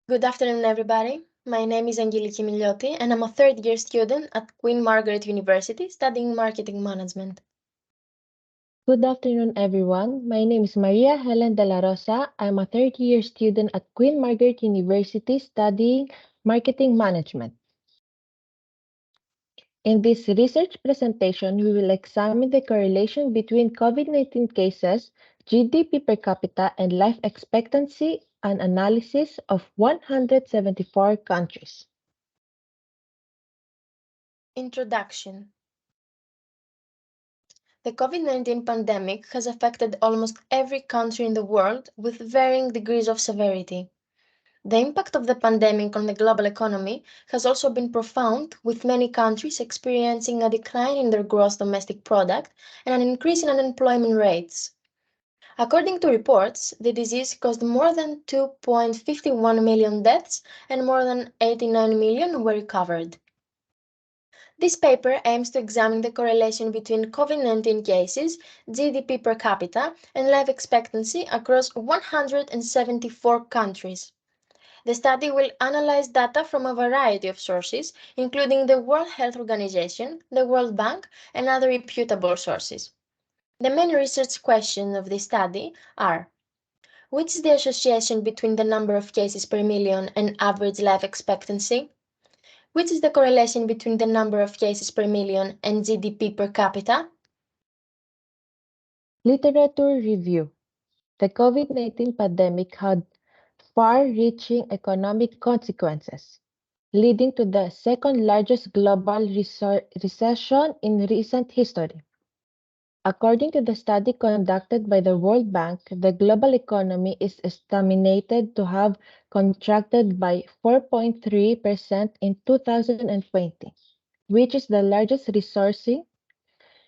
Good afternoon, everybody. My name is Angeliki MİLİOTİ, and I'm a third-year student at Queen Margaret University studying marketing management. Good afternoon, everyone. My name is Maria Helen de la Rosa. I'm a third-year student at Queen Margaret University studying marketing management. In this research presentation, we will examine the correlation between COVID-19 cases, GDP per capita, and life expectancy, an analysis of 174 countries. Introduction. The COVID-19 pandemic has affected almost every country in the world with varying degrees of severity. The impact of the pandemic on the global economy has also been profound, with many countries experiencing a decline in their gross domestic product and an increase in unemployment rates. According to reports, the disease caused more than 2.51 million deaths and more than 89 million were recovered. This paper aims to examine the correlation between COVID-19 cases, GDP per capita, and life expectancy across 174 countries. The study will analyze data from a variety of sources, including the World Health Organization, the World Bank, and other reputable sources. The main research questions of this study are: which is the association between the number of cases per million and average life expectancy? Which is the correlation between the number of cases per million and GDP per capita? Literature review. The COVID-19 pandemic had far-reaching economic consequences, leading to the second largest global recession in recent history. According to the study conducted by the World Bank, the global economy is estimated to have contracted by 4.3% in 2020, which is the largest resourcing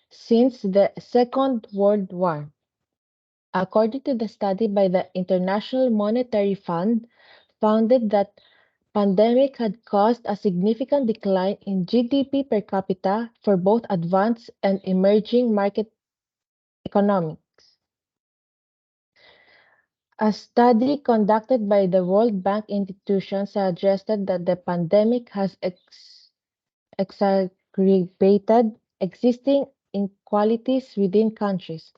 since the Second World War. According to the study by the International Monetary Fund, founded that pandemic had caused a significant decline in GDP per capita for both advanced and emerging market economics. A study conducted by the World Bank institution suggested that the pandemic has exacerbated existing inequalities within countries.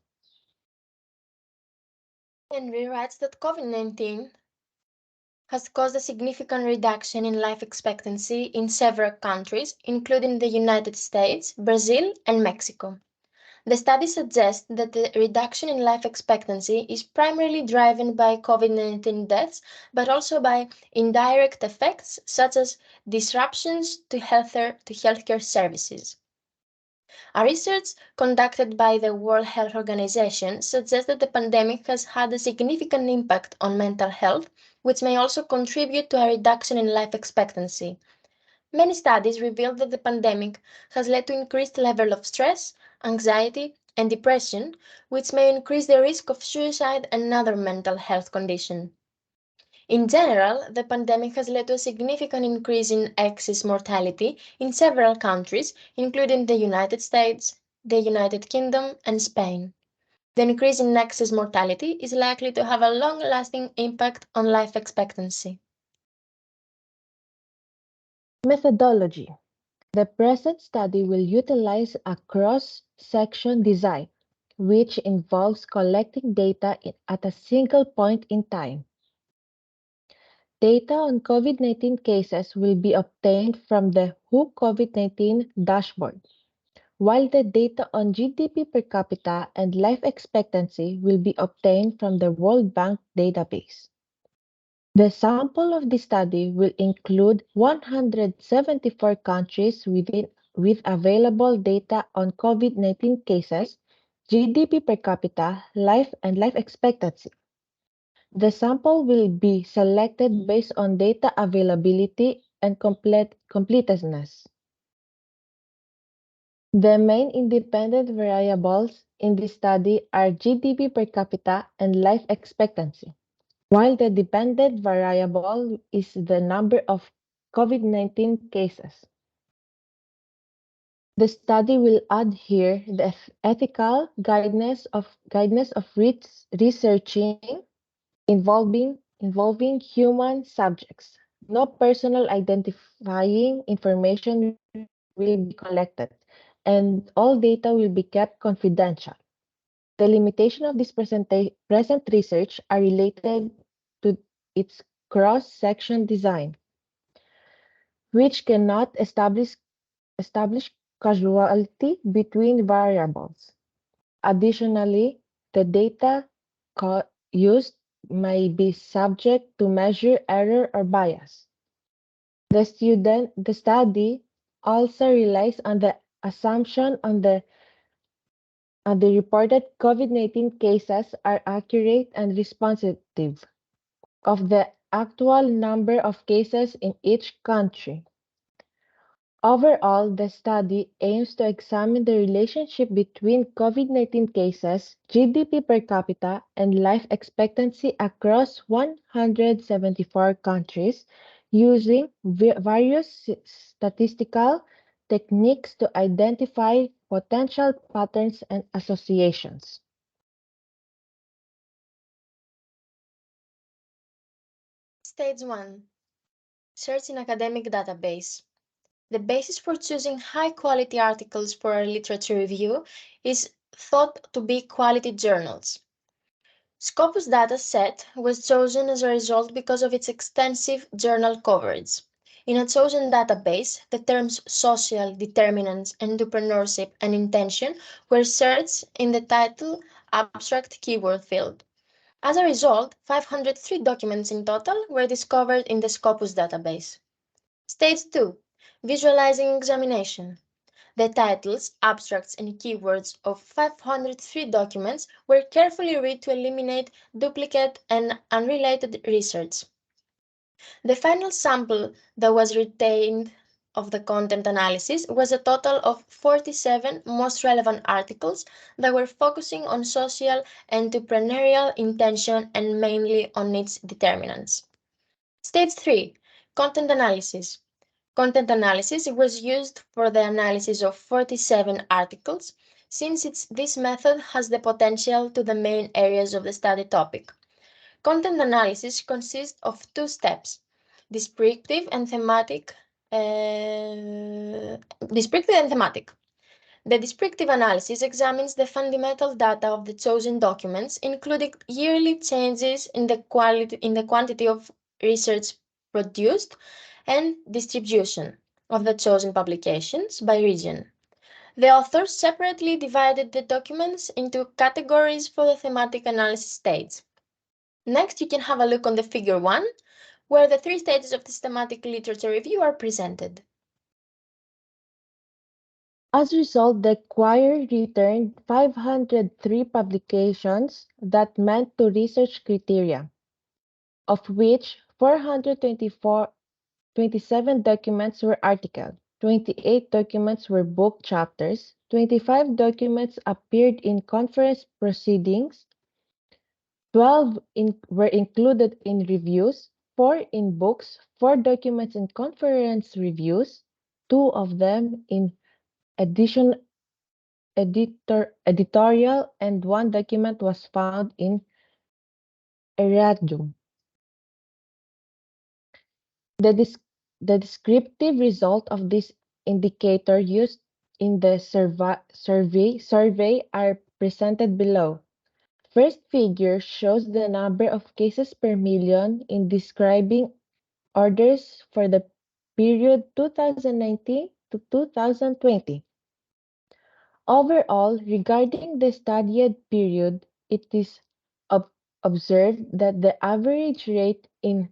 Henry writes that COVID-19 has caused a significant reduction in life expectancy in several countries, including the United States, Brazil, and Mexico. The study suggests that the reduction in life expectancy is primarily driven by COVID-19 deaths, but also by indirect effects such as disruptions to healthcare services. A research conducted by the World Health Organization suggests that the pandemic has had a significant impact on mental health, which may also contribute to a reduction in life expectancy. Many studies reveal that the pandemic has led to increased level of stress, anxiety, and depression, which may increase the risk of suicide and other mental health conditions. In general, the pandemic has led to a significant increase in excess mortality in several countries, including the United States, the United Kingdom, and Spain. The increase in excess mortality is likely to have a long-lasting impact on life expectancy. Methodology. The present study will utilize a cross-section design, which involves collecting data at a single point in time. Data on COVID-19 cases will be obtained from the WHO COVID-19 dashboard, while the data on GDP per capita and life expectancy will be obtained from the World Bank database. The sample of the study will include 174 countries with available data on COVID-19 cases, GDP per capita, life and life expectancy. The sample will be selected based on data availability and completeness. The main independent variables in this study are GDP per capita and life expectancy, while the dependent variable is the number of COVID-19 cases. The study will adhere the ethical guidelines of researching involving involving human subjects. No personal identifying information will be collected, and all data will be kept confidential. The limitation of this present research are related to its cross-section design, which cannot establish causality between variables. Additionally, the data used may be subject to measure error or bias. The study also relies on the assumption on the reported COVID-19 cases are accurate and responsive of the actual number of cases in each country. Overall, the study aims to examine the relationship between COVID-19 cases, GDP per capita, and life expectancy across 174 countries using various statistical techniques to identify potential patterns and associations. Stage 1. Search in academic database. The basis for choosing high-quality articles for our literature review is thought to be quality journals. Scopus data set was chosen as a result because of its extensive journal coverage. In a chosen database, the terms social, determinants, entrepreneurship, and intention were searched in the title abstract keyword field. As a result, 503 documents in total were discovered in the Scopus database. Stage 2. Visualizing examination. The titles, abstracts, and keywords of 503 documents were carefully read to eliminate duplicate and unrelated research. The final sample that was retained of the content analysis was a total of 47 most relevant articles that were focusing on social entrepreneurial intention and mainly on its determinants. Stage 3. Content analysis. Content analysis was used for the analysis of 47 articles, since this method has the potential to the main areas of the study topic. Content analysis consists of two steps, descriptive and thematic. Descriptive and thematic. The descriptive analysis examines the fundamental data of the chosen documents, including yearly changes in the quantity of research produced and distribution of the chosen publications by region. The authors separately divided the documents into categories for the thematic analysis stage. Next, you can have a look on the figure 1, where the three stages of the thematic literature review are presented. As a result, the choir returned 503 publications that met to research criteria, of which 427 documents were articles, 28 documents were book chapters, 25 documents appeared in conference proceedings, 12 were included in reviews, 4 in books, 4 documents in conference reviews, 2 of them in edition editorial, and 1 document was found in erradium. The descriptive result of this indicator used in the survey are presented below. First figure shows the number of cases per million in describing orders for the period 2019 to 2020. Overall, regarding the studied period, it is observed that the average rate in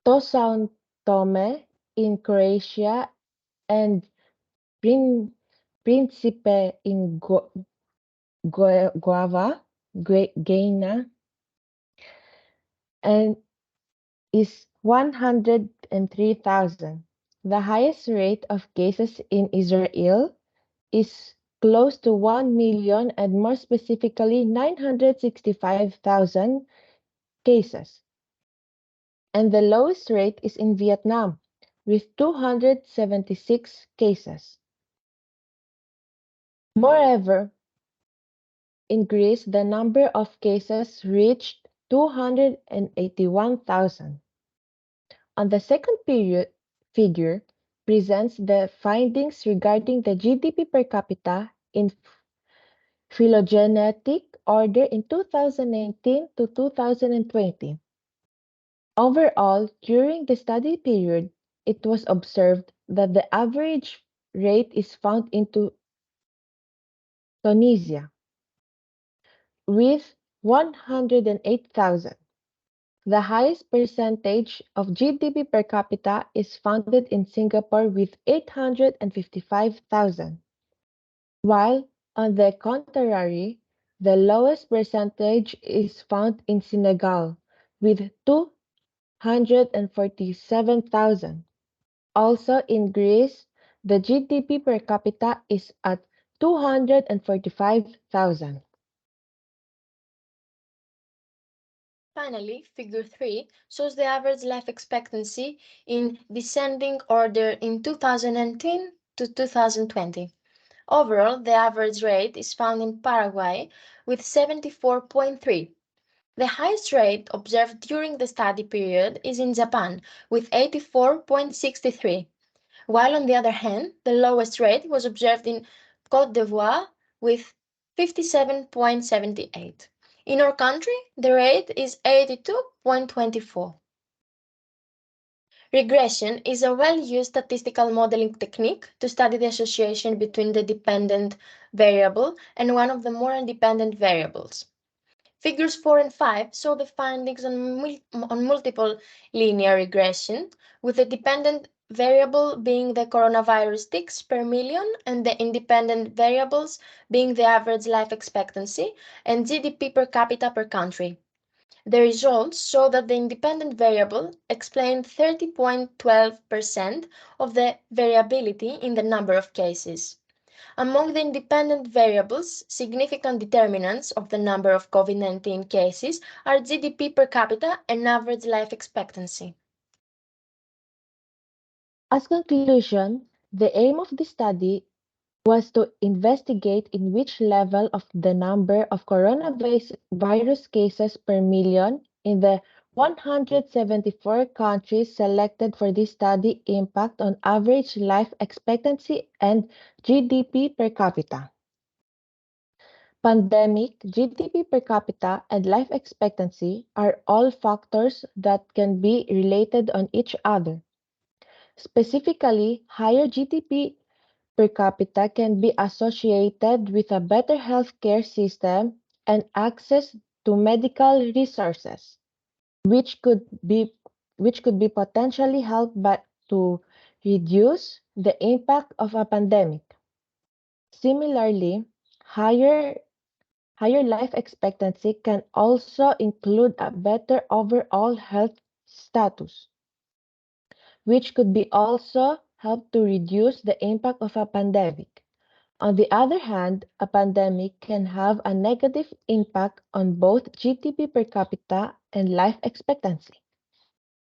to Sao Tome in Croatia and Principe in Guiana and is 103,000. The highest rate of cases in Israel is close to 1 million and more specifically 965,000 cases. And the lowest rate is in Vietnam with 276 cases. Moreover, in Greece, the number of cases reached 281,000. On the second figure presents the findings regarding the GDP per capita in phylogenetic order in 2019 to 2020. Overall, during the study period, it was observed that the average rate is found in Tunisia, with 108,000. The highest percentage of GDP per capita is found in Singapore with 855,000, while, on the contrary, the lowest percentage is found in Senegal with 247,000. Also in Greece, the GDP per capita is at 245,000. Finally, Figure 3 shows the average life expectancy in descending order in 2010 to 2020. Overall, the average rate is found in Paraguay with 74.3. The highest rate observed during the study period is in Japan with 84.63, while on the other hand, the lowest rate was observed in Côte d'Ivoire with 57.78. In our country, the rate is 82.24. Regression is a well-used statistical modeling technique to study the association between the dependent variable and one of the more independent variables. Figures 4 and 5 show the findings on multiple linear regression, with the dependent variable being the coronavirus ticks per million and the independent variables being the average life expectancy and GDP per capita per country. The results show that the independent variable explained 30.12% of the variability in the number of cases. Among the independent variables, significant determinants of the number of COVID-19 cases are GDP per capita and average life expectancy. As conclusion, the aim of the study was to investigate in which level of the number of coronavirus cases per million in the 174 countries selected for this study impact on average life expectancy and GDP per capita. Pandemic, GDP per capita, and life expectancy are all factors that can be related on each other. Specifically, higher GDP per capita can be associated with a better healthcare system and access to medical resources, which could be potentially helped to reduce the impact of a pandemic. Similarly, higher life expectancy can also include a better overall health status, which could be also help to reduce the impact of a pandemic. On the other hand, a pandemic can have a negative impact on both GDP per capita and life expectancy.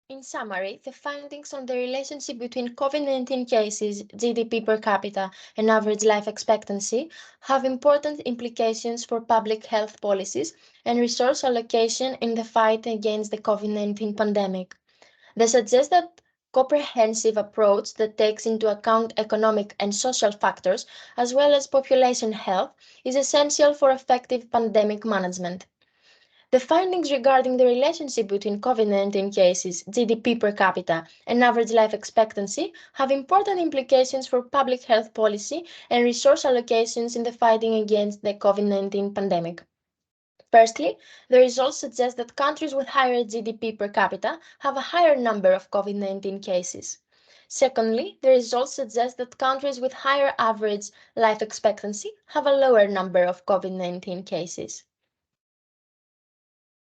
In summary, the findings on the relationship between COVID-19 cases, GDP per capita, and average life expectancy have important implications for public health policies and resource allocation in the fight against the COVID-19 pandemic. They suggest that comprehensive approach that takes into account economic and social factors as well as population health is essential for effective pandemic management. The findings regarding the relationship between COVID-19 cases, GDP per capita, and average life expectancy have important implications for public health policy and resource allocations in the fighting against the COVID-19 pandemic. Firstly, the results suggest that countries with higher GDP per capita have a higher number of COVID-19 cases. Secondly, the results suggest that countries with higher average life expectancy have a lower number of COVID-19 cases.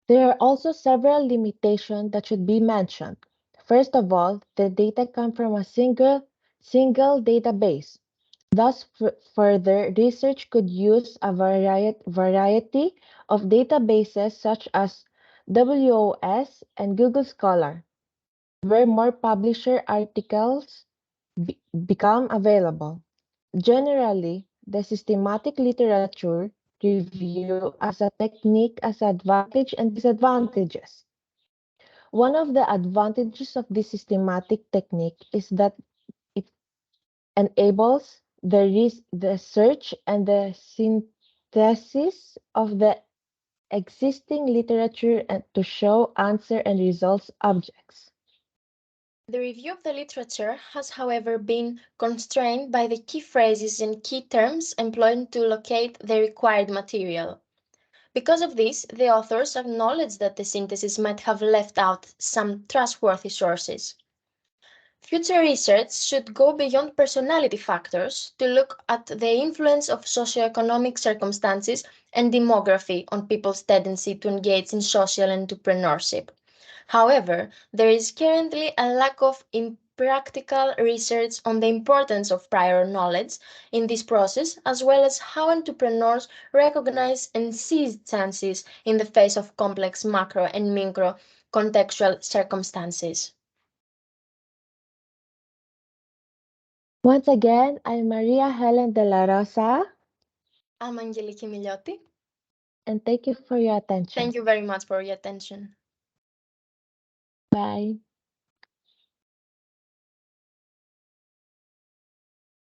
There are also several limitations that should be mentioned. First of all, the data come from a single database. Thus, further research could use a variety of databases such as WOS and Google Scholar, where more publisher articles become available. Generally, the systematic literature review as a technique as advantage and disadvantages. One of the advantages of this systematic technique is that it enables the search and the synthesis of the existing literature and to show answer and results objects. The review of the literature has, however, been constrained by the key phrases and key terms employed to locate the required material. Because of this, the authors acknowledge that the synthesis might have left out some trustworthy sources. Future research should go beyond personality factors to look at the influence of socioeconomic circumstances and demography on people's tendency to engage in social entrepreneurship. However, there is currently a lack of practical research on the importance of prior knowledge in this process, as well as how entrepreneurs recognize and seize chances in the face of complex macro and micro contextual circumstances. Once again, I'm Maria Helen de la Rosa, I'm Angeliki MİLİOTİ. and thank you for your attention. Thank you very much for your attention. Bye.